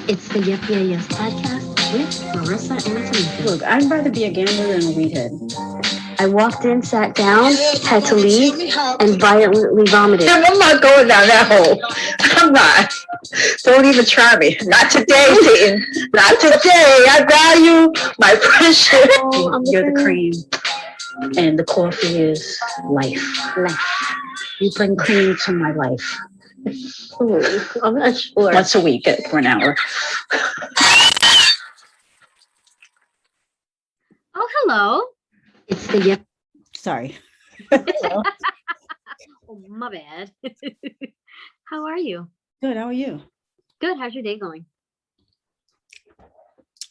It's the Yep Yeah Yes podcast with Marissa and Tamika. Look, I'd rather be a gambler than a weedhead. I walked in, sat down, had to leave, and violently vomited. I'm not going down that hole. I'm not. Don't even try me. Not today, Satan. Not today. I value my friendship. Oh, you're the cream, and the coffee is life. You bring cream to my life. I'm not sure. Once a week for an hour. Oh, hello. It's the Yep. Sorry. Oh, my bad. How are you? Good. How are you? Good. How's your day going?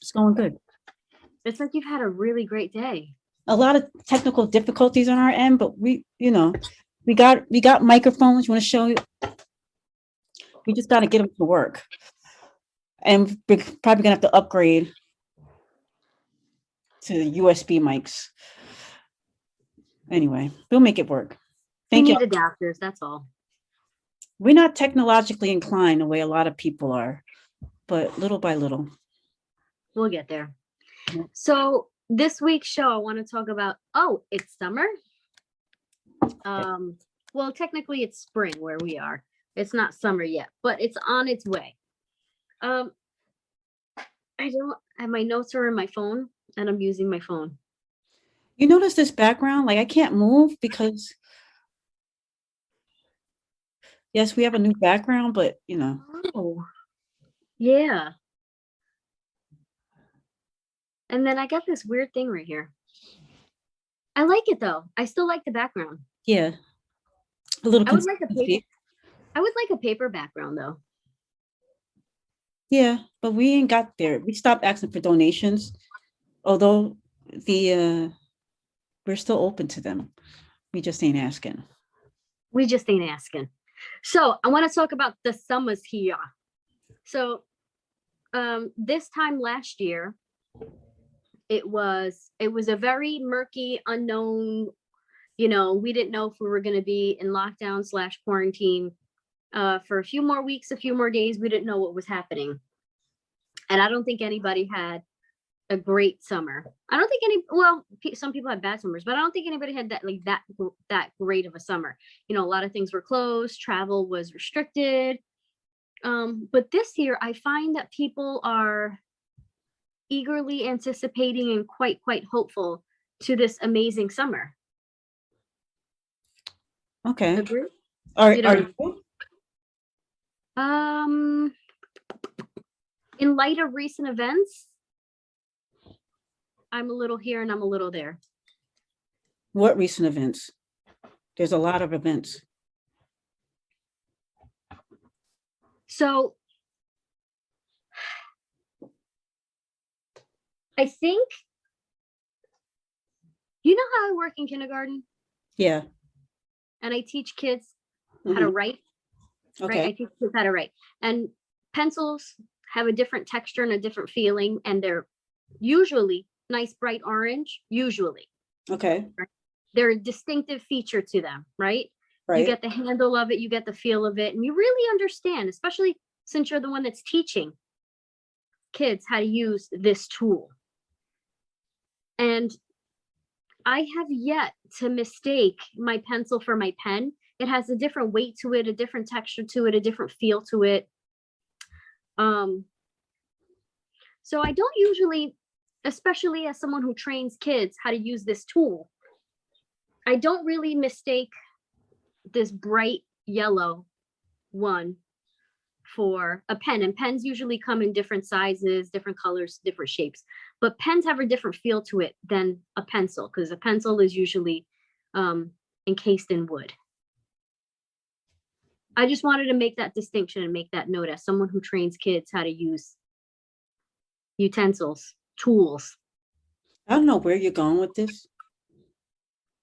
It's going good. It's like you've had a really great day. A lot of technical difficulties on our end, but we got microphones. You want to show you? We just got to get them to work, and we're probably gonna have to upgrade to USB mics. Anyway, we'll make it work. Thank you. We need adapters. That's all. We're not technologically inclined the way a lot of people are, but little by little. We'll get there. Yeah. So this week's show, I want to talk about, it's summer. Well, technically it's spring where we are. It's not summer yet, but it's on its way. I don't have my notes are in my phone and I'm using my phone. You notice this background? Like I can't move because yes, we have a new background, but Oh, yeah. And then I got this weird thing right here. I like it though. I still like the background. yeah. A little I would like consistency. a paper background though. Yeah, but we ain't got there. We stopped asking for donations, although we're still open to them. We just ain't asking. We just ain't asking. So I want to talk about the summers here. So this time last year, it was a very murky, unknown, we didn't know if we were going to be in lockdown / quarantine for a few more weeks, a few more days. We didn't know what was happening. And I don't think anybody had a great summer. I don't think some people had bad summers, but I don't think anybody had that great of a summer. A lot of things were closed, travel was restricted. But this year I find that people are eagerly anticipating and quite hopeful to this amazing summer. Okay. Agree? Are You. you? In light of recent events, I'm a little here and I'm a little there. What recent events? There's a lot of events. So I think, how I work in kindergarten? Yeah. And I teach kids how to write. Okay. Right? I teach kids how to write. And pencils have a different texture and a different feeling. And they're usually nice, bright orange, usually. Okay. Right? They're a distinctive feature to them, right? Right. You get the handle of it, you get the feel of it, and you really understand, especially since you're the one that's teaching kids how to use this tool. And I have yet to mistake my pencil for my pen. It has a different weight to it, a different texture to it, a different feel to it. So I don't usually, especially as someone who trains kids how to use this tool, I don't really mistake this bright yellow one for a pen. And pens usually come in different sizes, different colors, different shapes. But pens have a different feel to it than a pencil, because a pencil is usually encased in wood. I just wanted to make that distinction and make that note as someone who trains kids how to use utensils, tools. I don't know where you're going with this.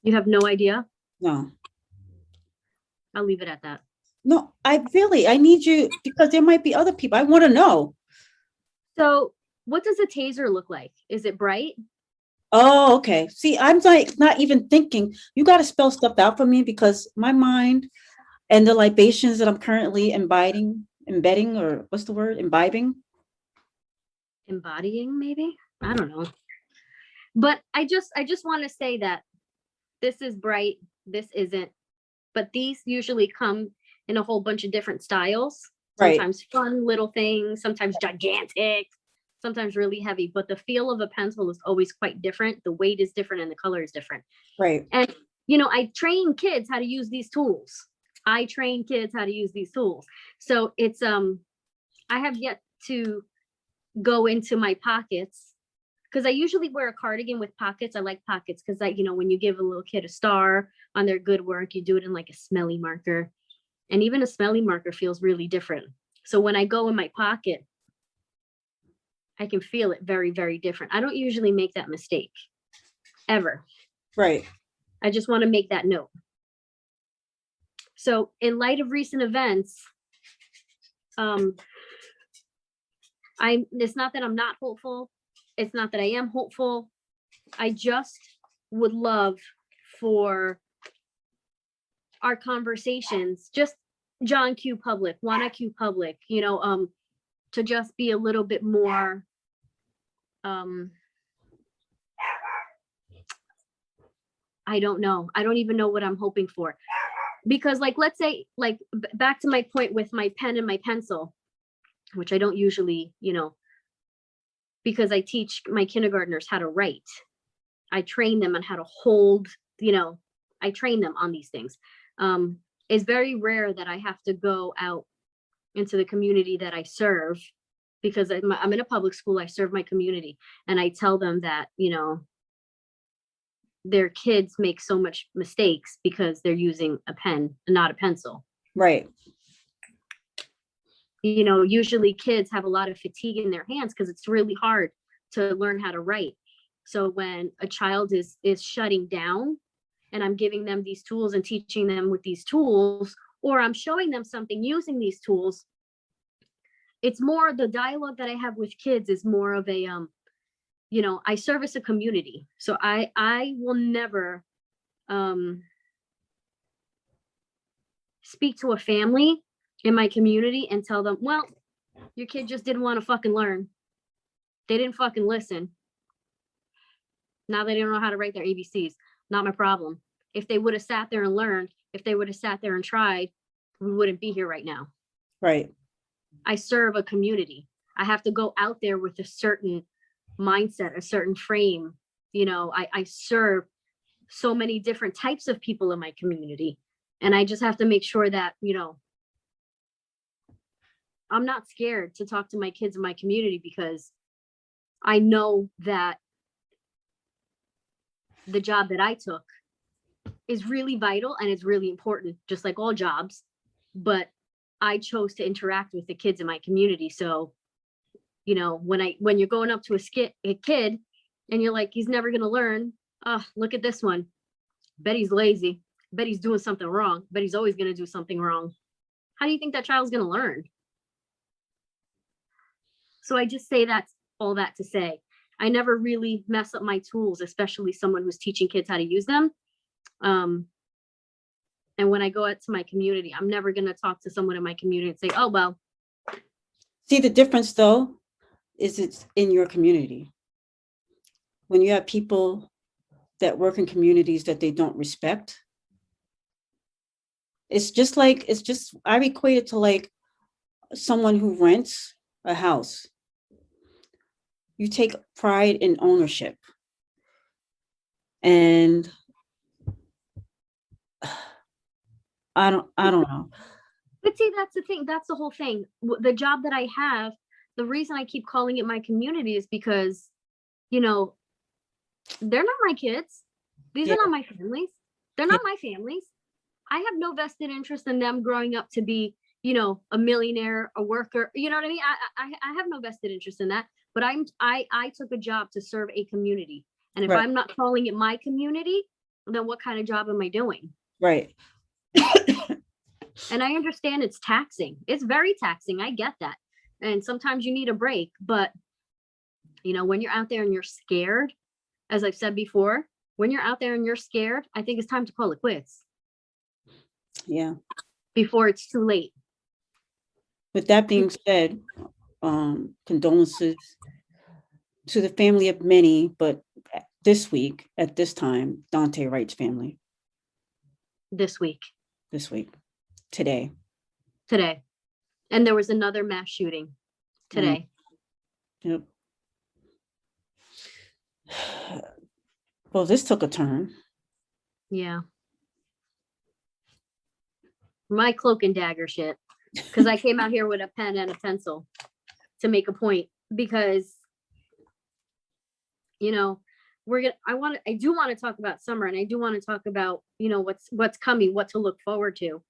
You have no idea? No. I'll leave it at that. No, I need you, because there might be other people. I want to know. So what does a taser look like? Is it bright? Oh, okay. See, I'm like not even thinking. You got to spell stuff out for me, because my mind and the libations that I'm currently imbibing, or what's the word? Imbibing. embodying, maybe. I don't know. But I just want to say that this is bright, this isn't. But these usually come in a whole bunch of different styles. Right. Sometimes fun little things, sometimes gigantic, sometimes really heavy. But the feel of a pencil is always quite different. The weight is different and the color is different. Right. And, you know, I train kids how to use these tools. So it's, I have yet to go into my pockets, because I usually wear a cardigan with pockets. I like pockets because, you know, when you give a little kid a star on their good work, you do it in like a smelly marker. And even a smelly marker feels really different. So when I go in my pocket, I can feel it very, very different. I don't usually make that mistake, ever. Right. I just want to make that note. So in light of recent events, it's not that I'm not hopeful. It's not that I am hopeful. I just would love for our conversations, just John Q. Public, Juana Q. Public, you know, to just be a little bit more, I don't know. I don't even know what I'm hoping for. Because like, let's say, like, back to my point with my pen and my pencil, which I don't usually, you know, because I teach my kindergartners how to write. I train them on how to hold, you know, I train them on these things. It's very rare that I have to go out into the community that I serve, because I'm in a public school. I serve my community, and I tell them that, you know, their kids make so much mistakes because they're using a pen and not a pencil. Right. You know, usually kids have a lot of fatigue in their hands because it's really hard to learn how to write. So when a child is shutting down, and I'm giving them these tools and teaching them with these tools, or I'm showing them something using these tools, it's more, the dialogue that I have with kids is more of a, you know, I service a community. So I will never speak to a family in my community and tell them, well, your kid just didn't want to fucking learn. They didn't fucking listen. Now they don't know how to write their ABCs. Not my problem. If they would have sat there and learned, if they would have sat there and tried, we wouldn't be here right now. Right. I serve a community. I have to go out there with a certain mindset, a certain frame. You know, I serve so many different types of people in my community. And I just have to make sure that, you know, I'm not scared to talk to my kids in my community, because I know that the job that I took is really vital and it's really important, just like all jobs. But I chose to interact with the kids in my community. So, you know, when you're going up to a kid and you're like, he's never going to learn. Oh, look at this one. Bet he's lazy. Bet he's doing something wrong. Bet he's always going to do something wrong. How do you think that child's going to learn? So I just say that's all that to say, I never really mess up my tools, especially someone who's teaching kids how to use them. And when I go out to my community, I'm never going to talk to someone in my community and say, oh, well. See, the difference though, is it's in your community. When you have people that work in communities that they don't respect, I equate it to like someone who rents a house. You take pride in ownership. And I don't know. But see, that's the thing. That's the whole thing. The job that I have, the reason I keep calling it my community is because, you know, they're not my kids. These are not my families. They're not my families. I have no vested interest in them growing up to be, you know, a millionaire, a worker. You know what I mean? I have no vested interest in that. But I took a job to serve a community. And if I'm not calling it my community, then what kind of job am I doing? Right. And I understand it's taxing. It's very taxing. I get that. And sometimes you need a break. But, you know, when you're out there and you're scared, as I've said before, when you're out there and you're scared, I think it's time to call it quits. Yeah. Before it's too late. With that being said, condolences to the family of many, but this week, at this time, Dante Wright's family, this week, today. today. And there was another mass shooting today. Yep. Well, this took a turn. Yeah. My cloak and dagger shit. Because I came out here with a pen and a pencil to make a point, because, you know, I do want to talk about summer, and I do want to talk about, you know, what's coming, what to look forward to.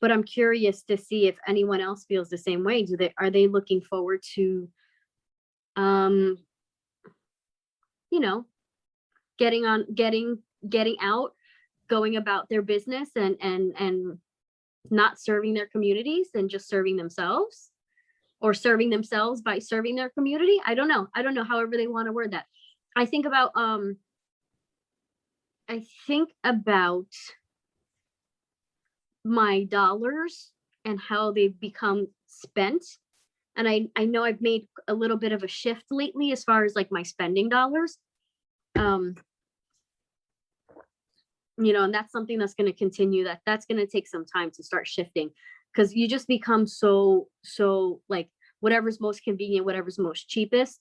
But I'm curious to see if anyone else feels the same way. Are they looking forward to, you know, getting out, going about their business, and not serving their communities and just serving themselves, or serving themselves by serving their community? I don't know. However they want to word that. I think about my dollars and how they've become spent. And I know I've made a little bit of a shift lately as far as like my spending dollars. You know, and that's something that's going to continue, that's going to take some time to start shifting, because you just become so like whatever's most convenient, whatever's most cheapest,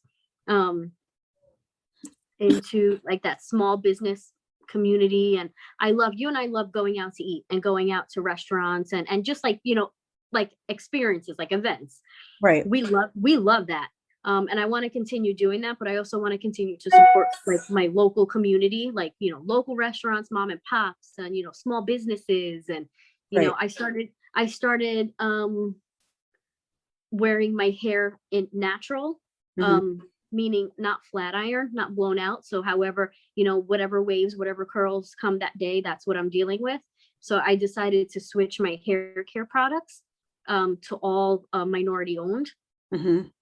into like that small business community. And I love going out to eat and going out to restaurants and just like, you know, like experiences, like events. Right. We love that. And I want to continue doing that, but I also want to continue to support like my local community, like, you know, local restaurants, mom and pops, and, you know, small businesses. And, you know, I started wearing my hair in natural, meaning not flat iron, not blown out. So however, you know, whatever waves, whatever curls come that day, that's what I'm dealing with. So I decided to switch my hair care products to all minority owned.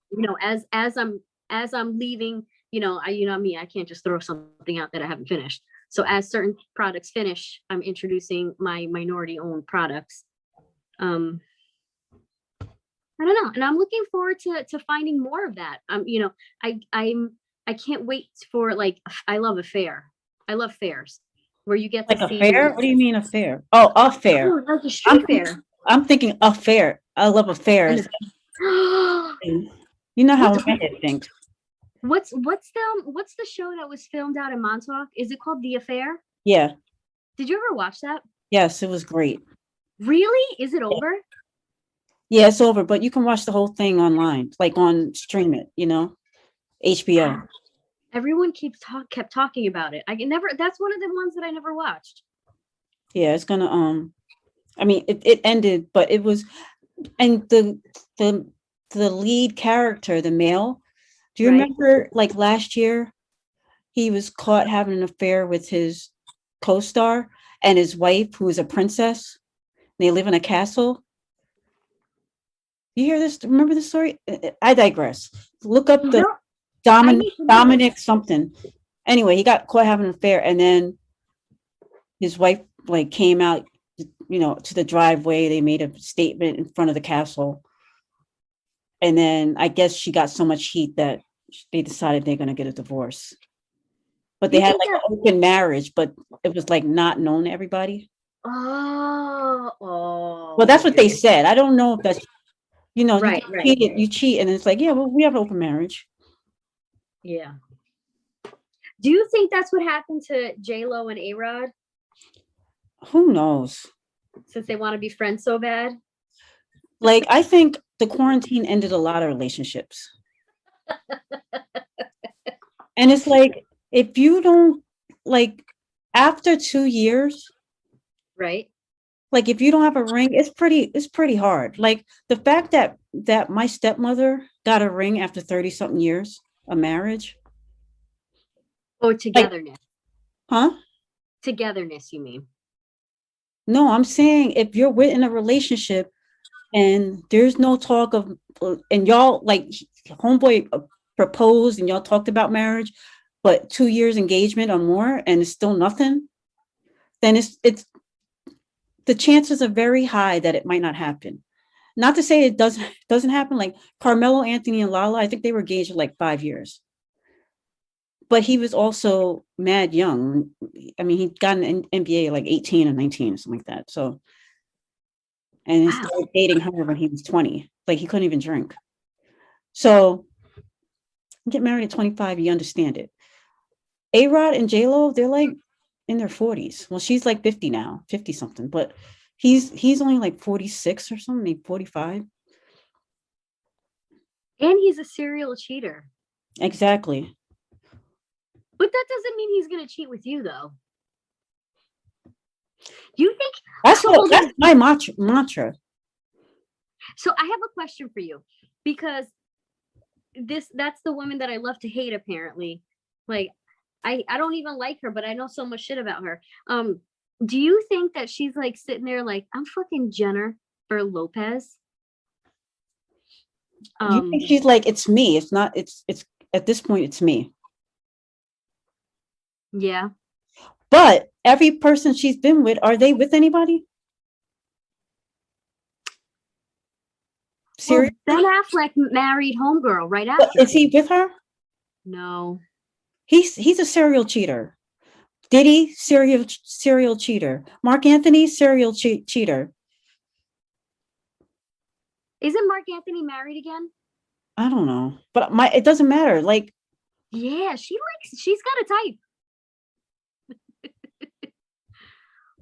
You know, as I'm leaving, you know me, I can't just throw something out that I haven't finished. So as certain products finish, I'm introducing my minority owned products. I don't know, and I'm looking forward to finding more of that. You know, I can't wait for, like, I love a fair. I love fairs where you get Like to a see. fair? What do you mean a fair? Oh, a fair. Oh, like a street fair. I'm thinking a fair. I love affairs. You know how my head thinks. What's the show that was filmed out in Montauk? Is it called The Affair? Yeah. Did you ever watch that? Yes, it was great. Really? Is it over? Yeah, it's over, but you can watch the whole thing online, like on stream it, you know, HBO. Everyone kept talking about it. That's one of the ones that I never watched. Yeah, it's gonna I mean it ended, but it was, and the lead character, the male, do you remember like last year he was caught having an affair with his co-star and his wife, who is a princess? They live in a castle. You hear this? Remember the story? I digress. Look up the Dominic something. Anyway, he got caught having an affair, and then his wife like came out, you know, to the driveway. They made a statement in front of the castle, and then I guess she got so much heat that they decided they're going to get a divorce. But they had like an open marriage, but it was like not known to everybody. Oh. Well, that's what they said. I don't know if that's, you know, right. You cheat, and it's like, yeah, well, we have an open marriage. Yeah. Do you think that's what happened to J-Lo and A-Rod? Who knows? Since they want to be friends so bad. Like, I think the quarantine ended a lot of relationships. And it's like, if you don't, like, after 2 years, right? Like, if you don't have a ring, it's pretty hard. Like, the fact that my stepmother got a ring after 30 something years of marriage. Or togetherness. Huh? Togetherness, you mean? No, I'm saying if you're in a relationship and there's no talk of, and y'all, like, homeboy proposed and y'all talked about marriage, but 2 years engagement or more, and it's still nothing, then it's the chances are very high that it might not happen. Not to say it doesn't happen. Like Carmelo Anthony and Lala, I think they were engaged for like 5 years. but he was also mad young. I mean, he got an MBA at like 18 or 19 or something like that. So, and he Wow. started dating her when he was 20. Like, he couldn't even drink. So, get married at 25, you understand it. A-Rod and J-Lo, they're like in their 40s. Well, she's like 50 now, 50 something, but he's only like 46 or something, maybe 45. And he's a serial cheater. Exactly. But that doesn't mean he's gonna cheat with you, though. You think That's how old that's is- my mantra. So I have a question for you, because that's the woman that I love to hate, apparently. Like, I don't even like her, but I know so much shit about her. Do you think that she's like sitting there like, I'm fucking Jennifer Lopez? You think she's like, it's me. It's not, it's at this point, it's me. Yeah. But every person she's been with, are they with anybody? Well, Seriously? Ben Affleck married Homegirl right But after. is he with her? No. He's a serial cheater. Diddy, serial cheater. Mark Anthony, serial cheater. Isn't Mark Anthony married again? I don't know, but it doesn't matter. Like, Yeah, she's got a type.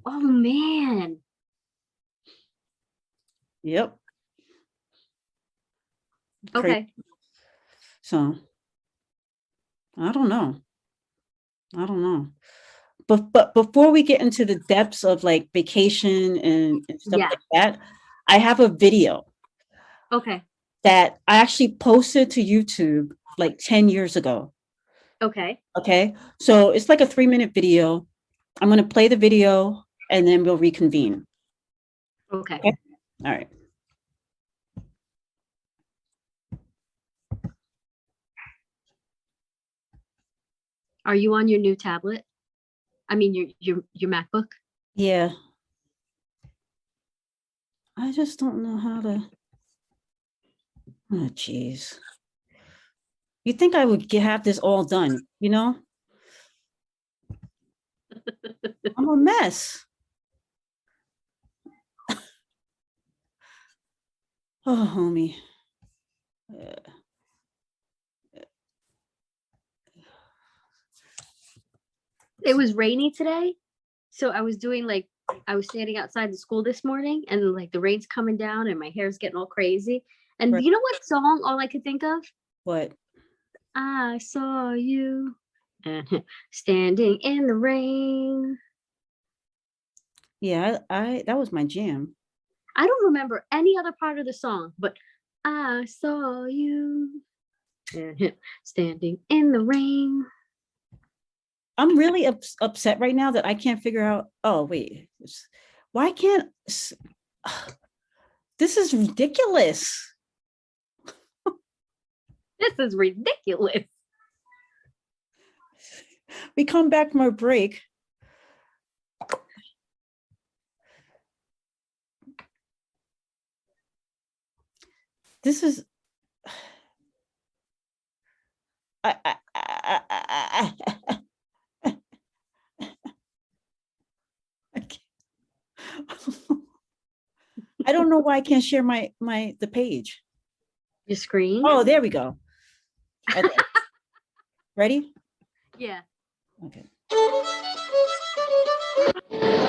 Oh man. yep. Okay. So, I don't know. But before we get into the depths of like vacation and stuff Yeah. like that, I have a video Okay. that I actually posted to YouTube like 10 years ago. Okay. Okay. So it's like a 3-minute video. I'm going to play the video and then we'll reconvene. Okay. All right. Are you on your new tablet? I mean, your MacBook? Yeah. I just don't know how to. Oh, geez. You think I would have this all done, you know? I'm a mess. Oh, homie. It was rainy today, so I was standing outside the school this morning, and like the rain's coming down and my hair's getting all crazy. And Right. you know what song all I could think of? What? I saw you standing in the rain. Yeah, I that was my jam. I don't remember any other part of the song, but I saw you standing in the rain. I'm really upset right now that I can't figure out. Oh, wait. Why can't this is ridiculous. This is ridiculous. We come back from our break. This is I don't know why I can't share the page. Your screen? Oh, there we go. Okay. Ready? Yeah. Okay.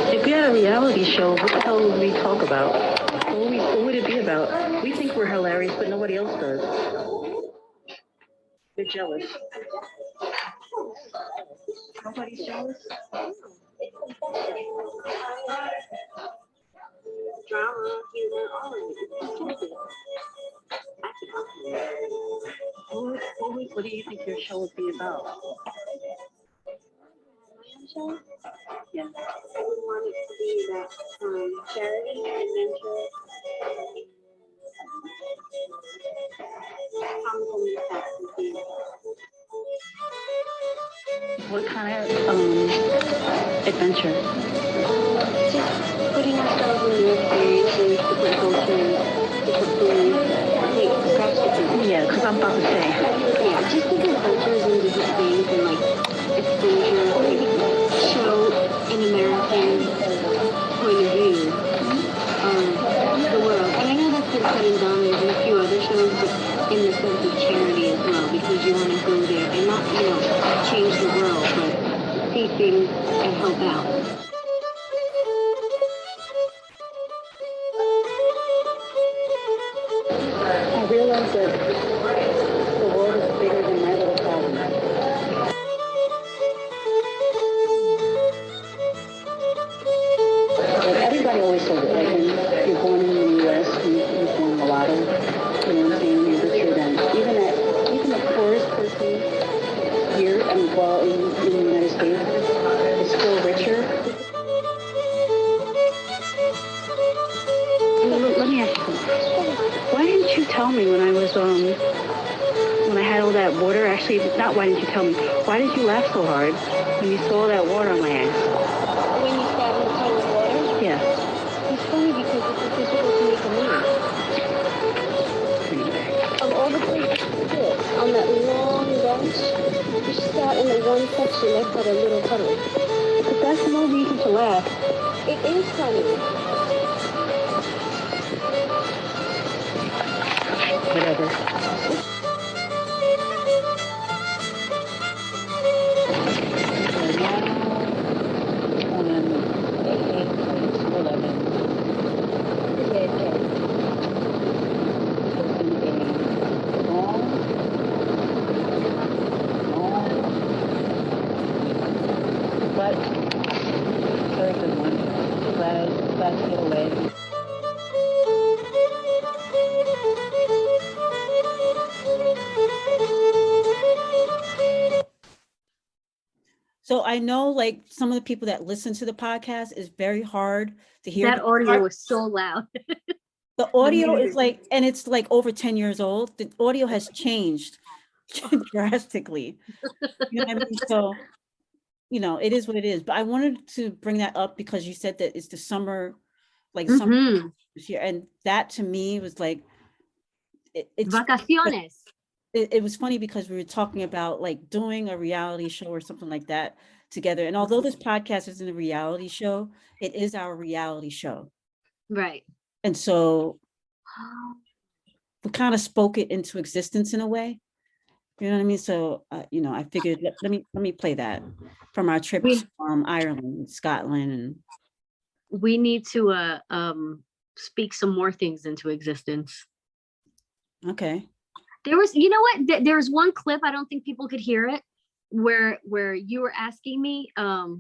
If we had a reality show, what the hell would we talk about? What would it be about? We think we're hilarious, but nobody else does. They're jealous. Nobody's jealous? Drama, humor, all of it. What do you think your show would be about? Show? Yeah. I would want it to be about charity, adventure, comical mishaps and things. What kind of adventure? Just putting ourselves in new experiences, different cultures, different foods, like drastically. Yeah, because I'm about to say. Yeah, just different cultures and different things and like realize that the world is bigger than my little problem. Like everybody always says it, like when you're born in the U.S., you're born mulatto, you know what I'm saying? You're richer than even the poorest person here, I mean, well, in the United States, is still richer. Let me ask you something. Why didn't you tell me when I was when I had all that water? Actually, not why didn't you tell me? Why did you laugh so hard when you saw all that water on my ass? When you sat in the tub of water, Yeah. it's funny because it's difficult to make a move. Of all the places to sit, on that long bench, you sat in the one section next to the little puddle. But that's no reason to laugh. It is funny. Whatever. But very good one. Glad to get away. So I know like some of the people that listen to the podcast is very hard to hear. That audio was so loud. The audio is music. like, and it's like over 10 years old. The audio has changed drastically. You know what I mean? So, you know, it is what it is. But I wanted to bring that up because you said that it's the summer, like summer Mhm. this year. And that to me was like, it's Vacaciones. it was funny because we were talking about like doing a reality show or something like that together. And although this podcast isn't a reality show, it is our reality show. Right. And so we kind of spoke it into existence in a way. You know what I mean? So, you know, I figured let me play that from our trip to Ireland and Scotland. And We need to speak some more things into existence. okay. There was, you know what? There's one clip, I don't think people could hear it, where you were asking me,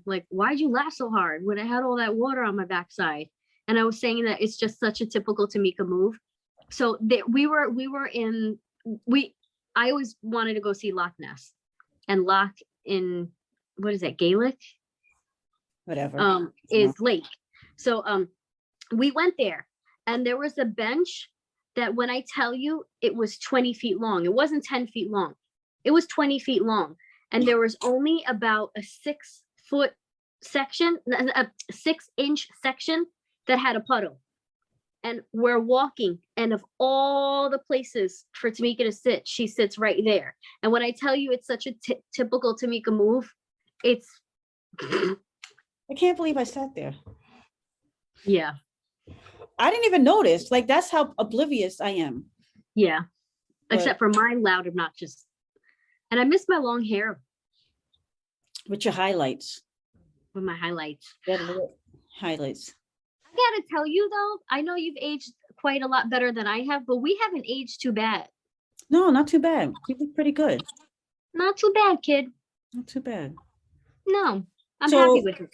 like, why'd you laugh so hard when I had all that water on my backside? And I was saying that it's just such a typical Tamika move. So I always wanted to go see Loch Ness, and Loch in, what is that, Gaelic? Whatever. Is lake. So we went there, and there was a bench that, when I tell you, it was 20 feet long. It wasn't 10 feet long. It was 20 feet long. And there was only about a 6-foot section, a 6-inch section that had a puddle. And we're walking, and of all the places for Tamika to sit, she sits right there. And when I tell you it's such a typical Tamika move, it's I can't believe I sat there. yeah. I didn't even notice. Like, that's how oblivious I am. Yeah. But Except for my loud, obnoxious. And I miss my long hair with your highlights. with my highlights. That little highlights. I gotta tell you though, I know you've aged quite a lot better than I have, but we haven't aged too bad. No, not too bad. We look pretty good. Not too bad, kid. Not too bad. No, I'm So- happy with it.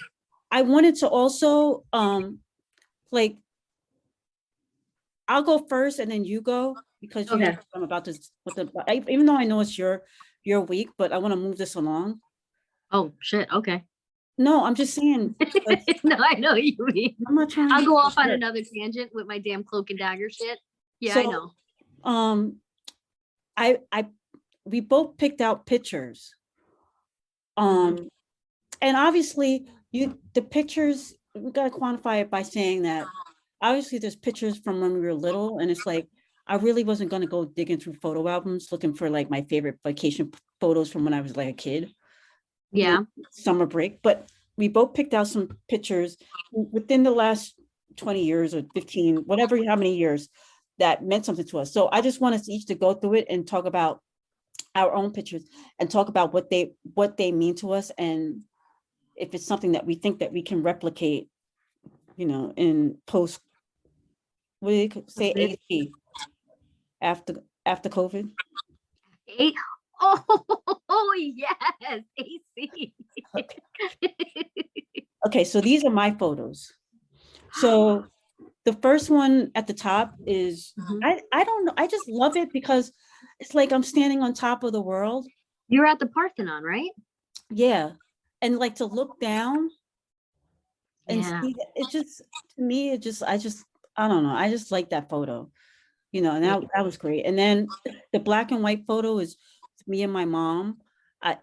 I wanted to also like, I'll go first and then you go, because you know Okay. I'm about this with even though I know it's your week, but I want to move this along. Oh shit. Okay. No, I'm just saying. No, I know you mean. I'm not trying. I'll to go off on sure. another tangent with my damn cloak and dagger shit. Yeah, I So, know. we both picked out pictures. Mm-hmm. And obviously the pictures, we got to quantify it by saying that obviously there's pictures from when we were little, and it's like, I really wasn't going to go digging through photo albums looking for like my favorite vacation photos from when I was like a kid. Yeah. Summer break, but we both picked out some pictures within the last 20 years or 15, whatever, how many years that meant something to us. So I just want us each to go through it and talk about our own pictures and talk about what they mean to us, and if it's something that we think that we can replicate, you know, in post, what do you say, AC, after after COVID. Eight. Oh, yes, AC. Okay, so these are my photos. So the first one at the top is, Mhm. I don't know, I just love it because it's like I'm standing on top of the world. You're at the Parthenon, right? Yeah. And like to look down and Yeah. see that, it just, to me, I don't know, I just like that photo, you know, and that was great. And then the black and white photo is me and my mom. I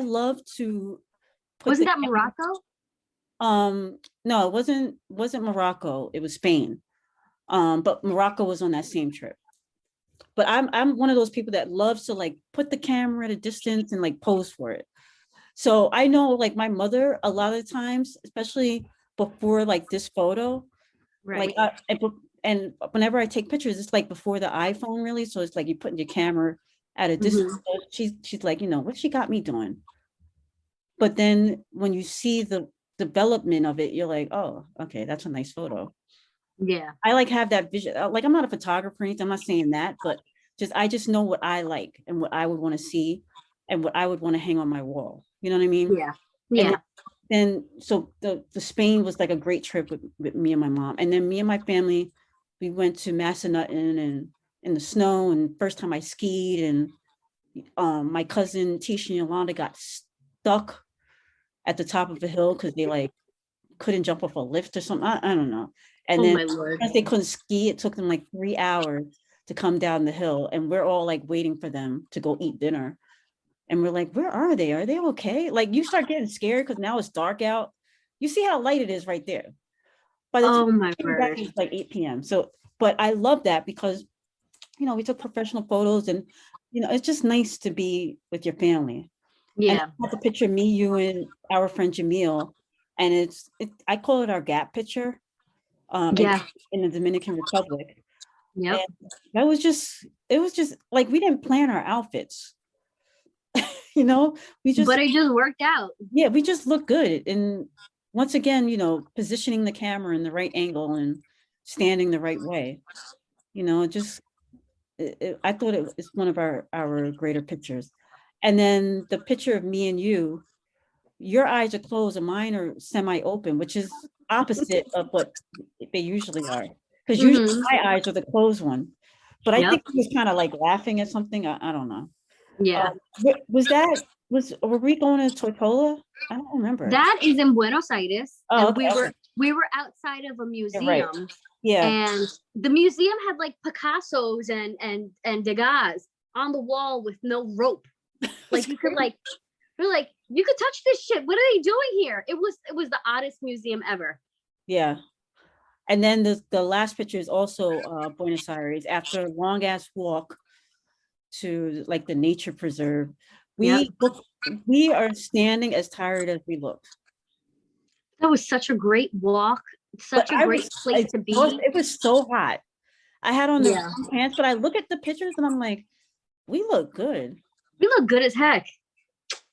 love to put Wasn't the that Morocco? no, it wasn't Morocco, it was Spain. But Morocco was on that same trip. But I'm one of those people that loves to like put the camera at a distance and like pose for it. So I know like my mother, a lot of times, especially before like this photo, like Right. and whenever I take pictures, it's like before the iPhone really. So it's like you're putting your camera at a distance. Mhm. So she's like, you know, what she got me doing? But then when you see the development of it, you're like, oh, okay, that's a nice photo. Yeah. I like have that vision. Like I'm not a photographer or anything, I'm not saying that, but I just know what I like and what I would want to see and what I would want to hang on my wall. You know what I mean? Yeah. And Yeah. then so the Spain was like a great trip with me and my mom. And then me and my family, we went to Massanutten and in the snow, and first time I skied, and my cousin Tisha and Yolanda got stuck at the top of a hill because they like couldn't jump off a lift or something. I don't know. And Oh then my Lord. because they couldn't ski, it took them like 3 hours to come down the hill. And we're all like waiting for them to go eat dinner. And we're like, where are they? Are they okay? Like you start getting scared because now it's dark out. You see how light it is right there. By the time Oh my we came back, word. it's like 8 p.m. So, but I love that because, you know, we took professional photos and, you know, it's just nice to be with your family. And Yeah. I have the picture of me, you, and our friend Jamil. And I call it our gap picture Yeah. in the Dominican Republic. Yep. And it was just like we didn't plan our outfits. You know, But it just worked out. we just look good. And once again, you know, positioning the camera in the right angle and standing the right way, you know, I thought it's one of our greater pictures. And then the picture of me and you, your eyes are closed and mine are semi-open, which is opposite of what they usually are. Because usually Mhm. my eyes are the closed one. But I think Yep. he was kind of like laughing at something. I don't know. Yeah. Were we going to Tortola? I don't remember. That is in Buenos Aires, Oh, and okay, okay. we were outside of a You're right. museum, Yeah, and the museum had like Picasso's and Degas on the wall with no rope. Like you could like, we're like, you could touch this shit. What are they doing here? It was the oddest museum ever. yeah. And then the last picture is also Buenos Aires after a long ass walk to like the nature preserve. Yep. We are standing as tired as we look. That was such a great walk, such But a great place to be. it was so hot. I had on the Yeah. pants, but I look at the pictures and I'm like, we look good. We look good as heck.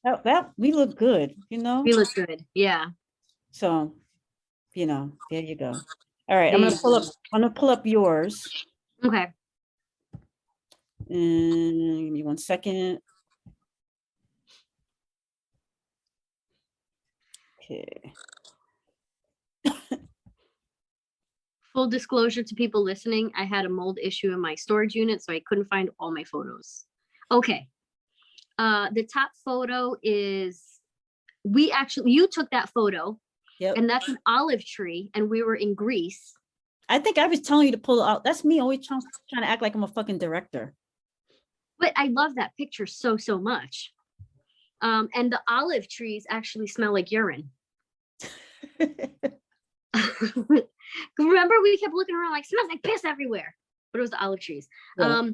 That we look good, you know? We look good. Yeah. So, you know, there you go. All right, There you go. I'm gonna pull up yours. Okay. And give me 1 second. Okay. Full disclosure to people listening, I had a mold issue in my storage unit, so I couldn't find all my photos. Okay. The top photo is, you took that photo. Yep. And that's an olive tree, and we were in Greece. I think I was telling you to pull out. That's me always trying to act like I'm a fucking director. But I love that picture so much. And the olive trees actually smell like urine. Remember, we kept looking around like, smells like piss everywhere, but it was the olive trees. Yeah.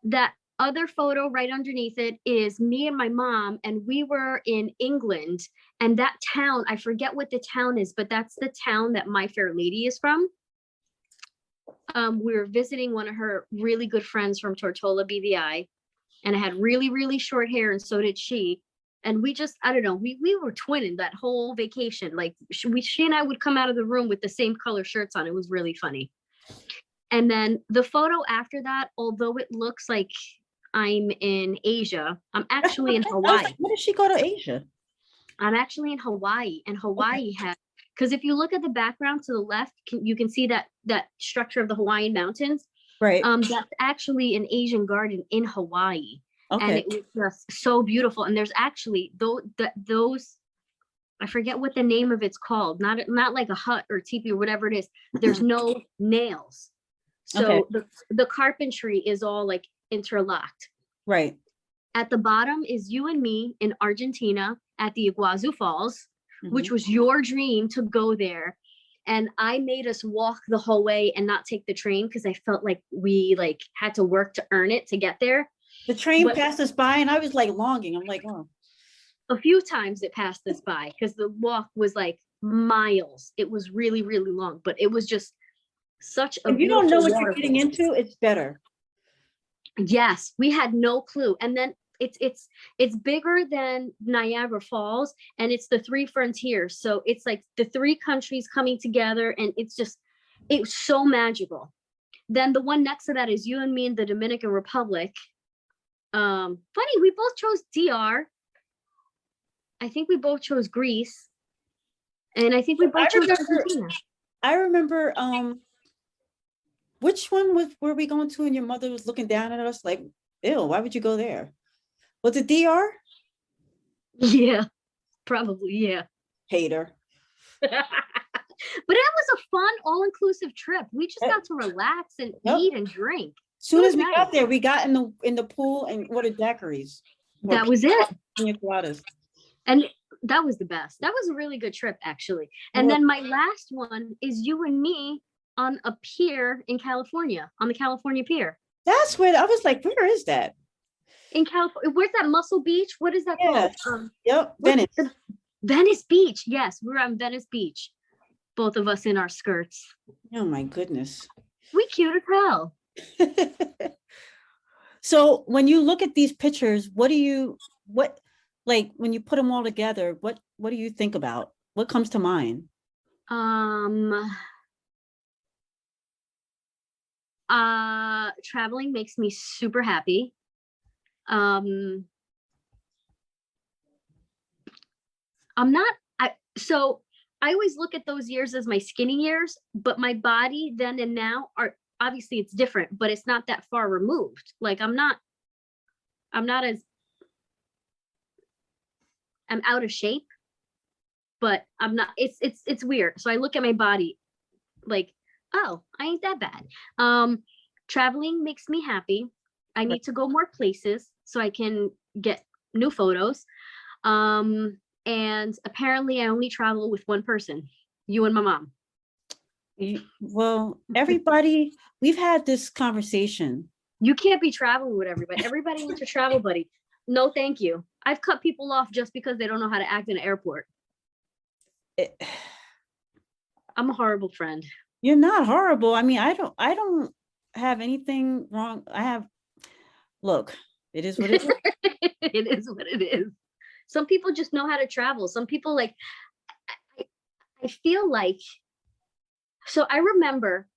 That other photo right underneath it is me and my mom, and we were in England, and that town, I forget what the town is, but that's the town that My Fair Lady is from. We were visiting one of her really good friends from Tortola BVI, and I had really short hair, and so did she. And we just, I don't know, we were twinning that whole vacation. Like she and I would come out of the room with the same color shirts on. It was really funny. And then the photo after that, although it looks like I'm in Asia, I'm actually in I was Hawaii. like, where did she go to Asia? I'm actually in Hawaii, and Hawaii has, because if you look at the background to the left, you can see that structure of the Hawaiian mountains. Right. That's actually an Asian garden in Hawaii, and Okay. it was just so beautiful. And there's actually those, I forget what the name of it's called. Not like a hut or teepee or whatever it is. There's no nails, so Okay. the carpentry is all like interlocked. Right. At the bottom is you and me in Argentina at the Iguazu Falls, which Mhm. was your dream to go there. And I made us walk the whole way and not take the train because I felt like we like had to work to earn it to get there. The train But passed us by and I was like longing. I'm like, oh, a few times it passed us by because the walk was like miles. It was really, really long, but it was just such a if you don't know beautiful what you're getting waterfall. into, it's better. Yes, we had no clue. And then it's bigger than Niagara Falls, and it's the three frontiers. So it's like the three countries coming together, and it's so magical. Then the one next to that is you and me in the Dominican Republic. Funny, we both chose DR. I think we both chose Greece. And I think we both chose Argentina. I remember which one were we going to and your mother was looking down at us like, ew, why would you go there? Was it DR? Yeah, probably, yeah. Hater. But it was a fun, all-inclusive trip. We just got to relax and eat and drink. Soon as we nice. got there, we got in the pool and ordered daiquiris. That was it. Pina coladas. And that was the best. That was a really good trip, actually. And then my last one is you and me on a pier in California, on the California Pier. That's where I was like, where is that? In California, where's that Muscle Beach? What is that called? Yep, Venice. Venice Beach. Yes, we're on Venice Beach. Both of us in our skirts. Oh my goodness. We cute as hell. So when you look at these pictures, what like when you put them all together, what do you think about? What comes to mind? Traveling makes me super happy. So I always look at those years as my skinny years, but my body then and now are obviously it's different, but it's not that far removed. Like I'm out of shape, but I'm not, it's weird. So I look at my body like, oh, I ain't that bad. Traveling makes me happy. I need to go more places so I can get new photos. And apparently I only travel with one person, you and my mom. Well, everybody, we've had this conversation. You can't be traveling with everybody. Everybody wants a travel buddy. No, thank you. I've cut people off just because they don't know how to act in an airport. I'm a horrible friend. You're not horrible. I mean, I don't have anything wrong. Look, it is what it is. It is what it is. Some people just know how to travel. Some people like, I feel like, so I remember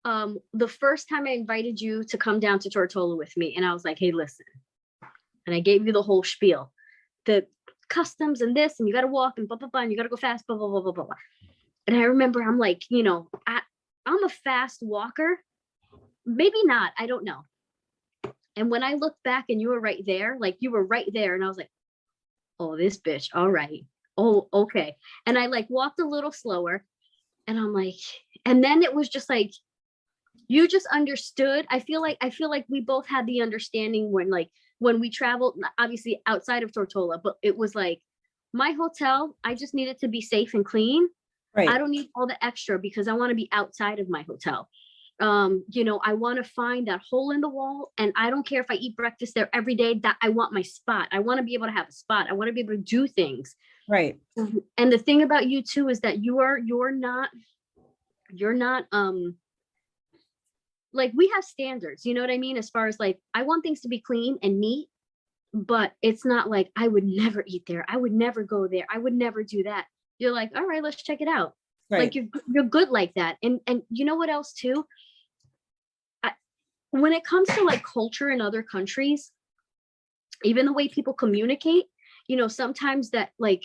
the first time I invited you to come down to Tortola with me, and I was like, hey, listen. And I gave you the whole spiel, the customs and this, and you got to walk and blah, blah, blah, and you got to go fast, blah, blah, blah, blah, blah. And I remember I'm like, I'm a fast walker. Maybe not. I don't know. And when I looked back and you were right there, like you were right there. And I was like, oh, this bitch. All right. Oh, okay. And I like walked a little slower and I'm like, and then it was just like, you just understood. I feel like we both had the understanding when we traveled, obviously outside of Tortola, but it was like my hotel, I just needed to be safe and clean. Right. I don't need all the extra because I want to be outside of my hotel. I want to find that hole in the wall, and I don't care if I eat breakfast there every day. That I want my spot. I want to be able to have a spot. I want to be able to do things. Right. And the thing about you too is that you're not like, we have standards, you know what I mean? As far as like, I want things to be clean and neat, but it's not like I would never eat there. I would never go there. I would never do that. You're like, all right, let's check it out. Right. Like you're good like that. And you know what else too? when it comes to like culture in other countries, even the way people communicate, you know, sometimes that like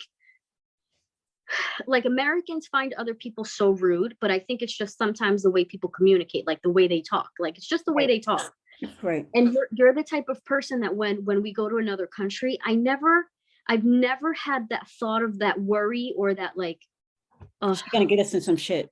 Americans find other people so rude, but I think it's just sometimes the way people communicate, like the way they talk, like it's just the way they talk. Right. And you're the type of person that when we go to another country, I've never had that thought of that worry or that like, She's gonna get us in some shit.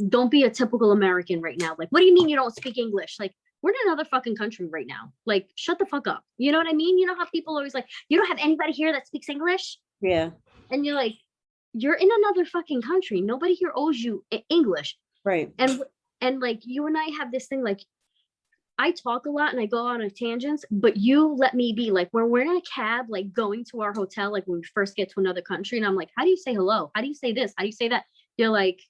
don't be a typical American right now. Like, what do you mean you don't speak English? Like, we're in another fucking country right now. Like, shut the fuck up. You know what I mean? You know how people always like, you don't have anybody here that speaks English? Yeah. And you're like, you're in another fucking country. Nobody here owes you English. Right. And like you and I have this thing, like I talk a lot and I go on tangents, but you let me be. Like when we're in a cab, like going to our hotel, like when we first get to another country, and I'm like, how do you say hello? How do you say this? How do you say that? You're like,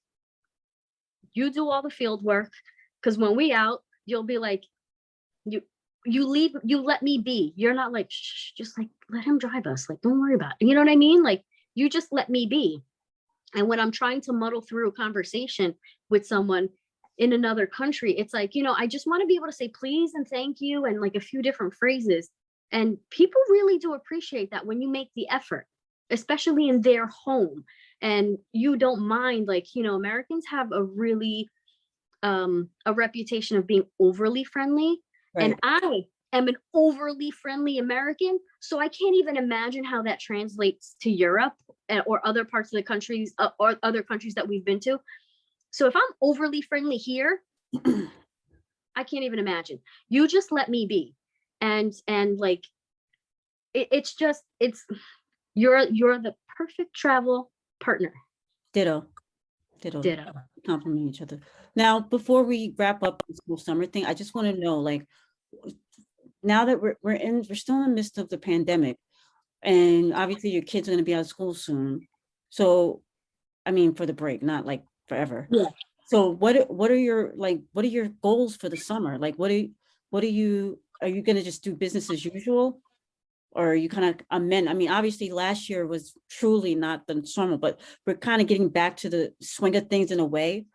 you do all the field work. Cause when we out, you'll be like, you leave, you let me be. You're not like, shh, just like let him drive us. Like, don't worry about it. You know what I mean? Like you just let me be. And when I'm trying to muddle through a conversation with someone in another country, it's like, you know, I just want to be able to say please and thank you and like a few different phrases. And people really do appreciate that when you make the effort, especially in their home. And you don't mind, like, you know, Americans have a really a reputation of being overly friendly. Right. And I am an overly friendly American. So I can't even imagine how that translates to Europe or other parts of the countries or other countries that we've been to. So if I'm overly friendly here, I can't even imagine. You just let me be. And like, it's you're the perfect travel partner. Ditto. Compliment each other. Now, before we wrap up this whole summer thing, I just want to know, like, now that we're still in the midst of the pandemic, and obviously your kids are going to be out of school soon. So, I mean, for the break, not like forever. Yeah. So what are your goals for the summer? Like, are you going to just do business as usual? Or are you kind of amend? I mean, obviously last year was truly not the normal, but we're kind of getting back to the swing of things in a way.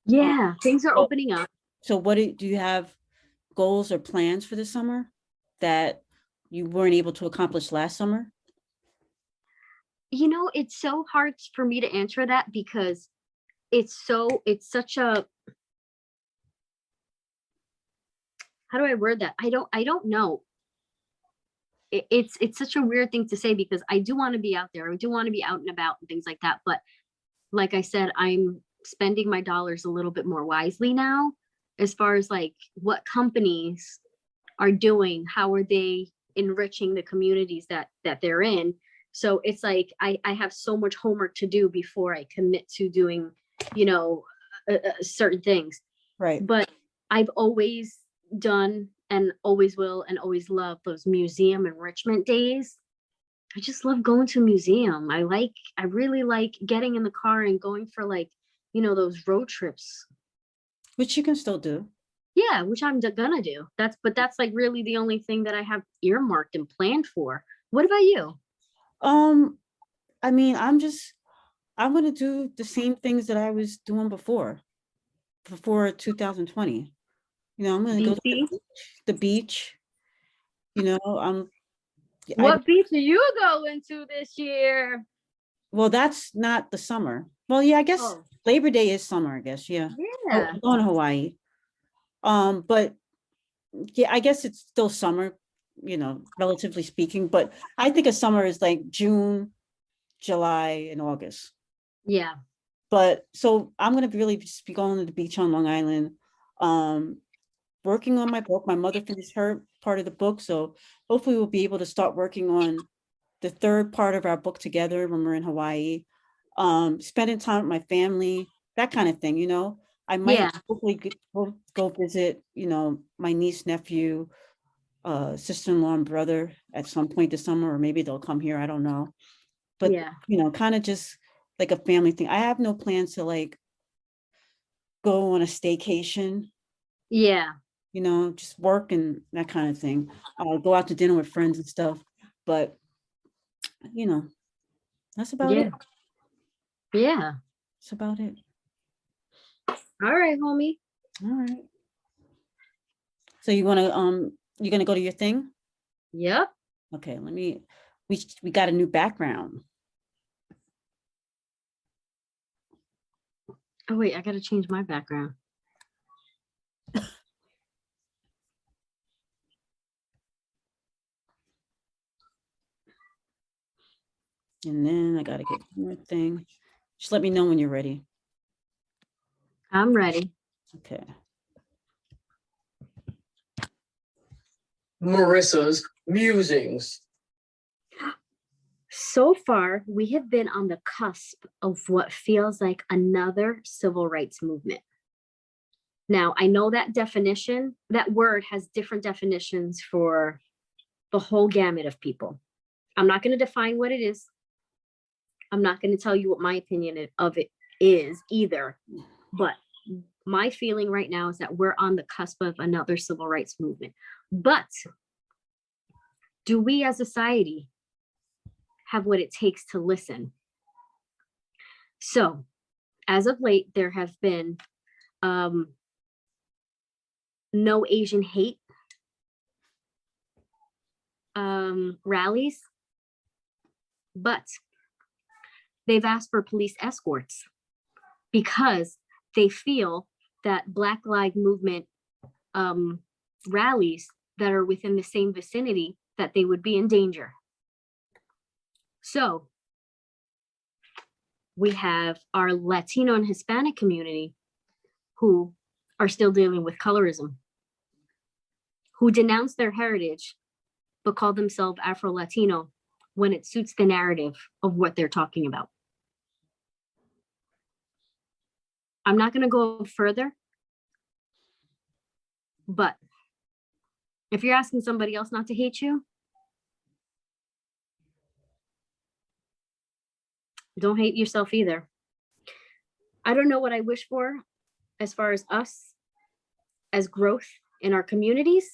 Yeah, things are opening up. So what do you have goals or plans for the summer that you weren't able to accomplish last summer? You know, it's so hard for me to answer that because it's such a, how do I word that? I don't know. It's such a weird thing to say because I do want to be out there. I do want to be out and about and things like that. But like I said, I'm spending my dollars a little bit more wisely now as far as like what companies are doing, how are they enriching the communities that they're in. So it's like I have so much homework to do before I commit to doing, you know, certain things. Right. But I've always done and always will and always love those museum enrichment days. I just love going to a museum. I really like getting in the car and going for like, you know, those road trips. Which you can still do. Yeah, which I'm gonna do. That's like really the only thing that I have earmarked and planned for. What about you? I mean, I'm gonna do the same things that I was doing before 2020. You know, I'm gonna go to the beach. You know, what beach are you going to this year? Well, that's not the summer. Well, yeah, I guess Labor Day is summer, I guess. Yeah. Yeah. I'm going to Hawaii. But yeah, I guess it's still summer, you know, relatively speaking. But I think of summer is like June, July, and August. Yeah. But so I'm gonna really just be going to the beach on Long Island, working on my book. My mother finished her part of the book, so hopefully we'll be able to start working on the third part of our book together when we're in Hawaii. Spending time with my family, that kind of thing, you know. I might hopefully go visit, you know, my niece, nephew, sister-in-law and brother at some point this summer, or maybe they'll come here, I don't know. But you know, kind of just like a family thing. I have no plans to like go on a staycation. Yeah. You know, just work and that kind of thing. I'll go out to dinner with friends and stuff, but you know, that's about it. Yeah. That's about it. All right, homie. All right. So you're gonna go to your thing? Yep. Okay, we got a new background. Oh wait, I gotta change my background. And then I gotta get one more thing. Just let me know when you're ready. I'm ready. Okay. Marissa's musings. So far, we have been on the cusp of what feels like another civil rights movement. Now, I know that definition, that word has different definitions for the whole gamut of people. I'm not going to define what it is. I'm not going to tell you what my opinion of it is either. But my feeling right now is that we're on the cusp of another civil rights movement. But do we as a society have what it takes to listen? So, as of late, there have been no Asian hate rallies, but they've asked for police escorts because they feel that Black Lives Movement rallies that are within the same vicinity, that they would be in danger. So we have our Latino and Hispanic community who are still dealing with colorism, who denounce their heritage, but call themselves Afro-Latino when it suits the narrative of what they're talking about. I'm not going to go further, but if you're asking somebody else not to hate you, don't hate yourself either. I don't know what I wish for as far as us as growth in our communities,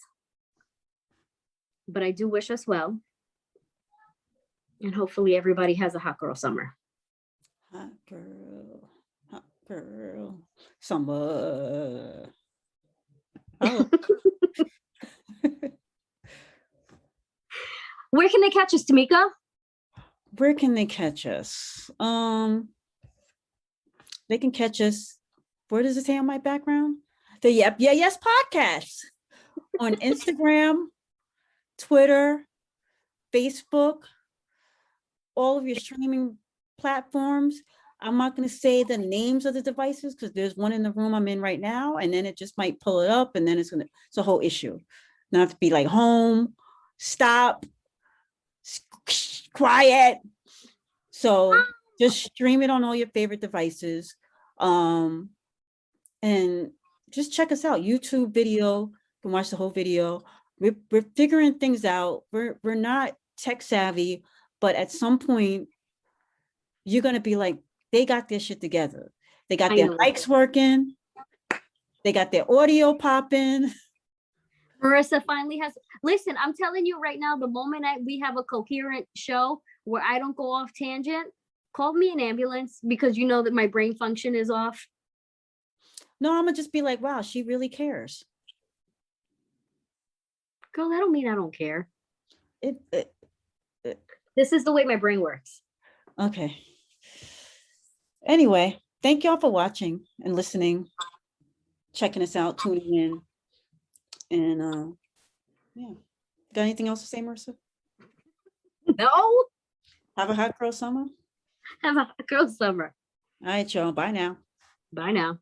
but I do wish us well. And hopefully everybody has a hot girl summer. Hot girl, summer. Oh. Where can they catch us, Tamika? Where can they catch us? They can catch us. Where does it say on my background? The Yep Yeah Yes podcast on Instagram, Twitter, Facebook, all of your streaming platforms. I'm not going to say the names of the devices because there's one in the room I'm in right now, and then it just might pull it up, and then it's a whole issue. Not to be like home, stop, quiet. So just stream it on all your favorite devices, and just check us out. YouTube video, you can watch the whole video. We're figuring things out. We're not tech savvy, but at some point you're gonna be like, they got their shit together. They got their mics working. They got their audio popping. Marissa finally has, listen, I'm telling you right now, the moment we have a coherent show where I don't go off tangent, call me an ambulance because you know that my brain function is off. No, I'm gonna just be like, wow, she really cares. Girl, that don't mean I don't care. This This is the way my brain works. Okay. Anyway, thank y'all for watching and listening, checking us out, tuning in. And yeah. Got anything else to say, Marissa? No, Have a hot girl summer. have a girl summer. All right, y'all. Bye now. Bye now.